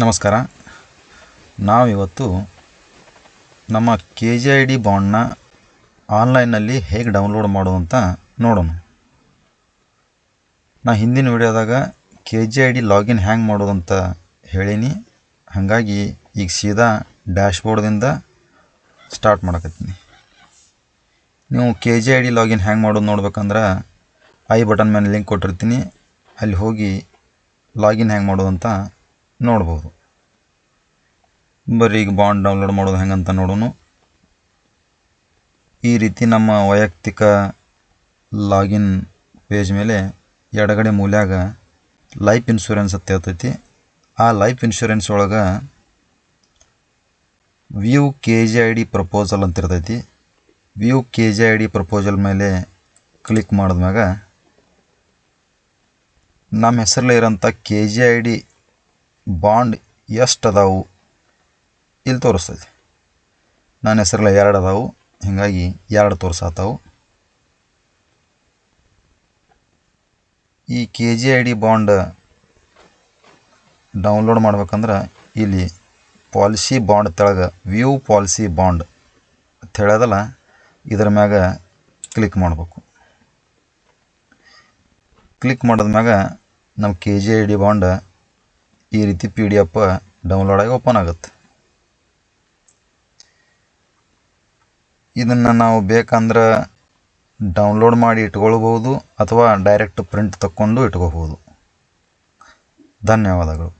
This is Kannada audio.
ನಮಸ್ಕಾರ. ನಾವಿವತ್ತು ನಮ್ಮ KJID ಬಾಂಡ್ನ ಆನ್ಲೈನ್ನಲ್ಲಿ ಹೇಗೆ ಡೌನ್ಲೋಡ್ ಮಾಡೋದು ಅಂತ ನೋಡೋಣ. ನಾ ಹಿಂದಿನ ವಿಡಿಯೋದಾಗ KJID ಲಾಗಿನ್ ಹ್ಯಾಂಗೆ ಮಾಡೋದು ಅಂತ ಹೇಳೀನಿ. ಹಾಗಾಗಿ ಈಗ ಸೀದಾ ಡ್ಯಾಶ್ಬೋರ್ಡ್ದಿಂದ ಸ್ಟಾರ್ಟ್ ಮಾಡಕತ್ತೀನಿ. ನೀವು KJID ಲಾಗಿನ್ ಹ್ಯಾಂಗೆ ಮಾಡೋದು ನೋಡ್ಬೇಕಂದ್ರೆ ಐ ಬಟನ್ ಮೇಲೆ ಲಿಂಕ್ ಕೊಟ್ಟಿರ್ತೀನಿ, ಅಲ್ಲಿ ಹೋಗಿ ಲಾಗಿನ್ ಹ್ಯಾಂಗೆ ಮಾಡೋದು ಅಂತ ನೋಡ್ಬೋದು. ಬರ್ರಿ ಈಗ ಬಾಂಡ್ ಡೌನ್ಲೋಡ್ ಮಾಡೋದು ಹೆಂಗಂತ ನೋಡೋಣ. ಈ ರೀತಿ ನಮ್ಮ ವೈಯಕ್ತಿಕ ಲಾಗಿನ್ ಪೇಜ್ ಮೇಲೆ ಎಡಗಡೆ ಮೂಲ್ಯಾಗ ಲೈಫ್ ಇನ್ಶೂರೆನ್ಸ್ ಅಂತ ಇರ್ತೈತಿ. ಆ ಲೈಫ್ ಇನ್ಶೂರೆನ್ಸ್ ಒಳಗೆ ವ್ಯೂ KJID ಪ್ರಪೋಸಲ್ ಅಂತ ಇರ್ತೈತಿ. ವ್ಯೂ KJID ಪ್ರಪೋಸಲ್ ಮೇಲೆ ಕ್ಲಿಕ್ ಮಾಡಿದ್ಮ್ಯಾಗ ನಮ್ಮ ಹೆಸರಲ್ಲೇ ಇರೋಂಥ KJID ಬಾಂಡ್ ಎಷ್ಟು ಅದಾವು ಇಲ್ಲಿ ತೋರಿಸ್ತೈತಿ. ನನ್ನ ಹೆಸರಲ್ಲ 2 ಅದಾವು, ಹೀಗಾಗಿ 2 ತೋರಿಸಾತಾವು. ಈ KJID ಬಾಂಡ್ ಡೌನ್ಲೋಡ್ ಮಾಡ್ಬೇಕಂದ್ರೆ ಇಲ್ಲಿ ಪಾಲಿಸಿ ಬಾಂಡ್ ತೆಳಗೆ ವ್ಯೂ ಪಾಲಿಸಿ ಬಾಂಡ್ ಅಂತ ಹೇಳೋದಲ್ಲ, ಇದರ ಮ್ಯಾಗ ಕ್ಲಿಕ್ ಮಾಡಬೇಕು. ಕ್ಲಿಕ್ ಮಾಡಿದ್ಮ್ಯಾಗ ನಮ್ಮ KJID ಬಾಂಡ್ ಈ ರೀತಿ PDF ಡೌನ್ಲೋಡ್ ಆಗಿ ಓಪನ್ ಆಗುತ್ತೆ. ಇದನ್ನು ನಾವು ಬೇಕಂದ್ರೆ ಡೌನ್ಲೋಡ್ ಮಾಡಿ ಇಟ್ಕೊಳ್ಬೋದು ಅಥವಾ ಡೈರೆಕ್ಟ್ ಪ್ರಿಂಟ್ ತಕ್ಕೊಂಡು ಇಟ್ಕೋಬೋದು. ಧನ್ಯವಾದಗಳು.